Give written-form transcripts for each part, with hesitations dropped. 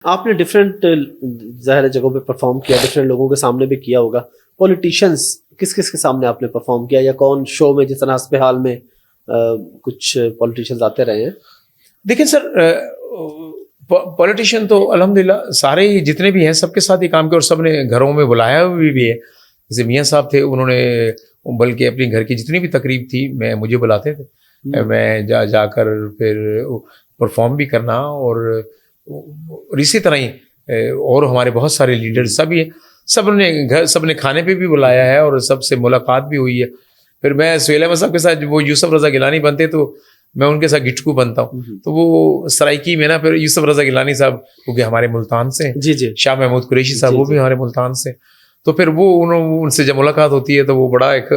آپ نے ڈفرینٹ ظاہر جگہوں پہ پرفارم کیا, ڈفرینٹ لوگوں کے سامنے بھی کیا ہوگا. پولیٹیشنس کس کس کے سامنے آپ نے پرفارم کیا, یا کون شو میں جس طرح حسب حال میں کچھ پولیٹیشنز آتے رہے ہیں؟ دیکھیں سر, پولیٹیشین تو الحمدللہ سارے ہی جتنے بھی ہیں سب کے ساتھ ہی کام کیا, اور سب نے گھروں میں بلایا بھی ہے. جیسے میاں صاحب تھے, انہوں نے بلکہ اپنی گھر کی جتنی بھی تقریب تھی مجھے بلاتے تھے, میں جا کر پھر پرفارم بھی کرنا. اور اسی طرح ہی اور ہمارے بہت سارے لیڈر سب ہی سب نے کھانے پہ بھی بلایا ہے, اور سب سے ملاقات بھی ہوئی ہے. پھر میں سہیل احمد صاحب کے ساتھ, وہ یوسف رضا گیلانی بنتے تو میں ان کے ساتھ گٹکو بنتا ہوں. تو وہ سرائکی میں نا, پھر یوسف رضا گیلانی صاحب کیونکہ ہمارے ملتان سے, جی شاہ محمود قریشی صاحب وہ بھی ہمارے ملتان سے, تو پھر وہ ان سے جب ملاقات ہوتی ہے تو وہ بڑا ایک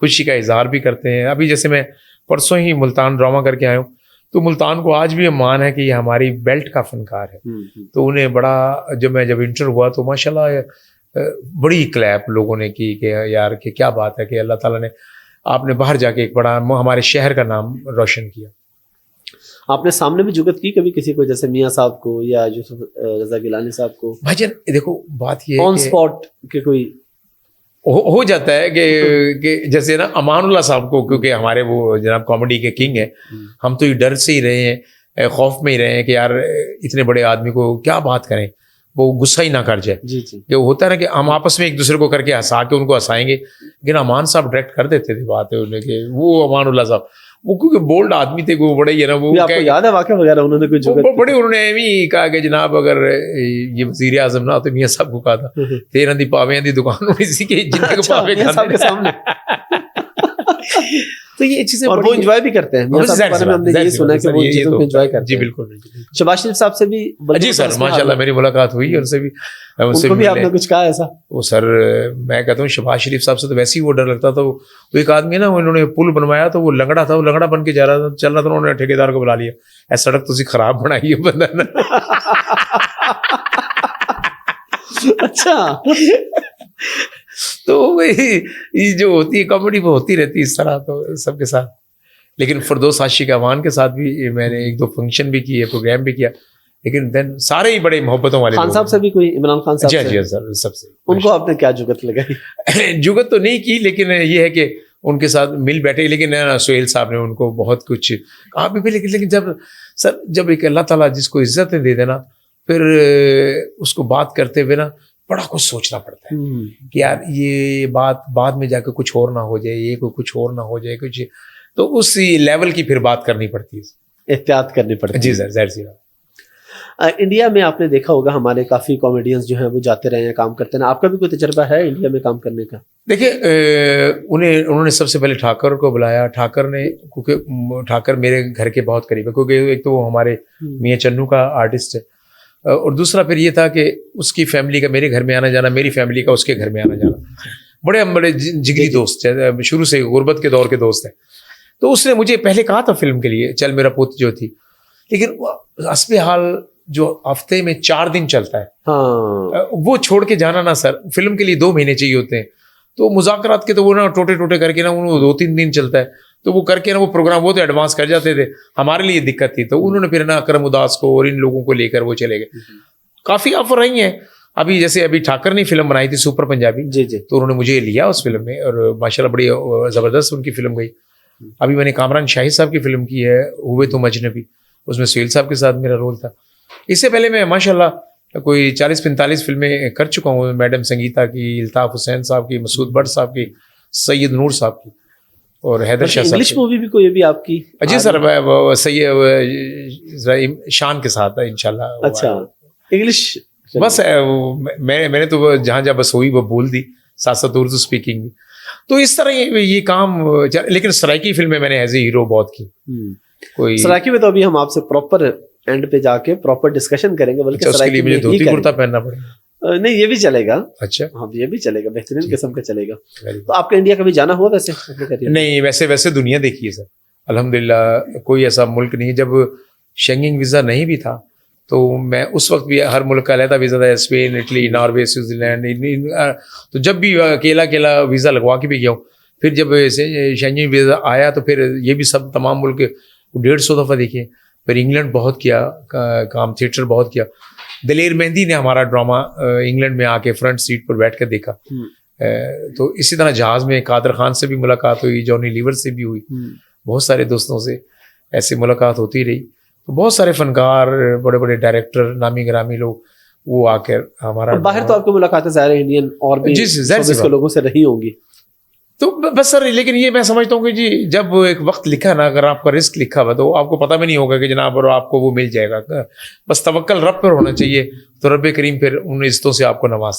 خوشی کا اظہار بھی کرتے ہیں. ابھی جیسے میں پرسوں ہی ملتان ڈرامہ کر کے آیا ہوں, تو ملتان کو آج بھی مان ہے کہ یہ ہماری بیلٹ کا فنکار ہے. تو انہیں بڑا, جب انٹر ہوا تو ماشاءاللہ بڑی کلیپ لوگوں نے کی کہ یار کہ کیا بات ہے کہ اللہ تعالیٰ نے آپ نے باہر جا کے ایک بڑا ہمارے شہر کا نام روشن کیا. آپ نے سامنے بھی جگت کی کبھی کسی کو, جیسے میاں صاحب کو یا یوسف رضا گیلانی صاحب کو؟ بھائی جان دیکھو بات یہ آن اسپاٹ کہ کوئی ہو جاتا ہے کہ جیسے نا امان اللہ صاحب کو, کیونکہ ہمارے وہ جناب کامیڈی کے کنگ ہیں, ہم تو یہ ڈر سے ہی رہے ہیں, خوف میں ہی رہے ہیں کہ یار اتنے بڑے آدمی کو کیا بات کریں, وہ غصہ ہی نہ کر جائے. کہ ہوتا ہے نا کہ ہم آپس میں ایک دوسرے کو کر کے ہنسا کے ان کو ہنسائیں گے, لیکن امان صاحب ڈائریکٹ کر دیتے تھے بات ہے کہ وہ امان اللہ صاحب وہ کیونکہ بولڈ آدمی تھے, وہ بڑے ہی ہے نا, وہ آپ کو یاد ہے واقعہ وغیرہ انہوں نے کوئی بڑے, انہوں نے ایویں کہا کہ جناب اگر یہ وزیر اعظم نہ ہوتے, میاں صاحب کو کہا تھا تیرہ دی پاویں دی دکان ہونی سی کہ جن کے پاویں صاحب کے سامنے. تو یہ چیزیں اور وہ انجوائے بھی کرتے ہیں. ہم نے یہ سنا کہ وہ چیزوں کو انجوائے کرتے ہیں. جی بالکل. شہباز شریف صاحب سے بھی جی سر ماشاءاللہ میری ملاقات ہوئی, ان سے بھی آپ نے کچھ کہا ایسا؟ وہ سر میں کہتا ہوں شہباز شریف صاحب سے تو ویسے ہی وہ ڈر لگتا تھا. وہ ایک آدمی ہے نا, انہوں نے پل بنوایا تو وہ لنگڑا تھا, وہ لنگڑا بن کے جا رہا تھا, چل رہا تھا, انہوں نے ٹھیکیدار کو بلا لیا, اے سڑک تو خراب بنائی ہے بندہ نے. اچھا, تو یہ جو ہوتی ہے کامیڈی وہ ہوتی رہتی ہے اس طرح تو سب کے ساتھ. لیکن فردوس عاشق امان کے ساتھ بھی میں نے ایک دو فنکشن بھی کیے, پروگرام بھی کیا, لیکن دین سارے ہی بڑے محبتوں والے. خان صاحب سے بھی کوئی, عمران خان صاحب سے؟ جی سر سب سے. ان کو آپ نے کیا جگت لگائی؟ جگت تو نہیں کی, لیکن یہ ہے کہ ان کے ساتھ مل بیٹھے. لیکن سہیل صاحب نے ان کو بہت کچھ کہا بھی, لیکن جب ایک اللہ تعالیٰ جس کو عزت دے دینا, پھر اس کو بات کرتے ہوئے نا بڑا کچھ سوچنا پڑتا ہے کہ یار یہ بات بعد میں جا کے کچھ اور نہ ہو جائے, یہ کچھ اور نہ ہو جائے کچھ, تو اس لیول کی پھر بات کرنی پڑتی ہے, احتیاط کرنی پڑتی ہے. جی سر ظاہر سی بات. انڈیا میں آپ نے دیکھا ہوگا ہمارے کافی کامیڈینز جو ہیں وہ جاتے رہے ہیں, کام کرتے ہیں. آپ کا بھی کوئی تجربہ ہے انڈیا میں کام کرنے کا؟ دیکھیے انہوں نے سب سے پہلے ٹھاکر کو بلایا. ٹھاکر نے, کیونکہ ٹھاکر میرے گھر کے بہت قریب ہے, کیونکہ ایک تو وہ ہمارے میاں چنو کا آرٹسٹ ہے, اور دوسرا پھر یہ تھا کہ اس کی فیملی کا میرے گھر میں آنا جانا, میری فیملی کا اس کے گھر میں آنا جانا, بڑے جگری دوست ہیں, شروع سے غربت کے دور کے دوست ہیں. تو اس نے مجھے پہلے کہا تھا فلم کے لیے چل میرا پوت جو تھی, لیکن حسب حال جو ہفتے میں 4 دن چلتا ہے وہ چھوڑ کے جانا نا سر, فلم کے لیے 2 مہینے چاہیے ہوتے ہیں. تو مذاکرات کے تو وہ نا ٹوٹے کر کے نا وہ 2-3 دن چلتا ہے, تو وہ کر کے نا وہ پروگرام وہ تو ایڈوانس کر جاتے تھے, ہمارے لیے دقت تھی. تو انہوں نے پھر نا اکرم اداس کو اور ان لوگوں کو لے کر وہ چلے گئے. کافی آفر رہی ہیں. ابھی ٹھاکر نے فلم بنائی تھی سپر پنجابی, جی تو انہوں نے مجھے لیا اس فلم میں, اور ماشاءاللہ بڑی زبردست ان کی فلم گئی. ابھی میں نے کامران شاہد صاحب کی فلم کی ہے ہوئے تم اجنبی, اس میں سہیل صاحب کے ساتھ میرا رول تھا. اس سے پہلے میں ماشاءاللہ کوئی 40-45 فلمیں کر چکا ہوں, میڈم سنگیتا کی, الطاف حسین صاحب کی, مسعود بٹ صاحب کی, سید نور صاحب کی, اور حیدر شاہ صاحب. انگلش مووی بھی کوئی بھی آپ کی؟ جی سر سید شان کے ساتھ ہے انشاءاللہ. اچھا انگلش بس میں نے تو جہاں بس ہوئی وہ بول دی, ساتھ ساتھ اردو اسپیکنگ بھی. تو اس طرح یہ کام, لیکن سرائکی فلمیں میں نے ایز اے ہیرو بہت کی. کوئی سرائکی میں تو ابھی ہم آپ سے پراپر اینڈ پہ جا کے پراپر ڈسکشن کریں گے, بلکہ اس کے لیے مجھے دھوتی کرتا پہننا پڑے گا. نہیں یہ بھی چلے گا. اچھا ہاں یہ بھی چلے گا, بہترین قسم کا چلے گا. تو آپ کا انڈیا کبھی جانا ہوا ویسے؟ نہیں ویسے دنیا دیکھی ہے سر, الحمدللہ کوئی ایسا ملک نہیں. جب شینگن ویزا نہیں بھی تھا تو میں اس وقت بھی ہر ملک کا علیحدہ ویزا تھا, اسپین, اٹلی, ناروے, سوئٹزرلینڈ. تو جب بھی اکیلا ویزا لگوا کے بھی گیا ہوں. پھر جب شینگن ویزا آیا تو پھر یہ بھی سب تمام ملک 150 دفعہ دیکھے. پھر انگلینڈ بہت کیا کام, تھیٹر بہت کیا. دلیر مہندی نے ہمارا ڈرامہ انگلینڈ میں آ کے فرنٹ سیٹ پر بیٹھ کر دیکھا. تو اسی طرح جہاز میں قادر خان سے بھی ملاقات ہوئی, جونی لیور سے بھی ہوئی, بہت سارے دوستوں سے ایسے ملاقات ہوتی رہی. تو بہت سارے فنکار, بڑے بڑے ڈائریکٹر, نامی گرامی لوگ وہ آ کر ہمارا. باہر تو آپ کی ملاقاتیں ظاہر انڈین اور بھی شعبے لوگوں سے رہی ہوں گی. تو بس سر, لیکن یہ میں سمجھتا ہوں کہ جی جب ایک وقت لکھا نا, اگر آپ کا رزق لکھا ہوا تو آپ کو پتہ بھی نہیں ہوگا کہ جناب اور آپ کو وہ مل جائے گا. بس توکل رب پر ہونا چاہیے, تو رب کریم پھر ان عزتوں سے آپ کو نوازتا.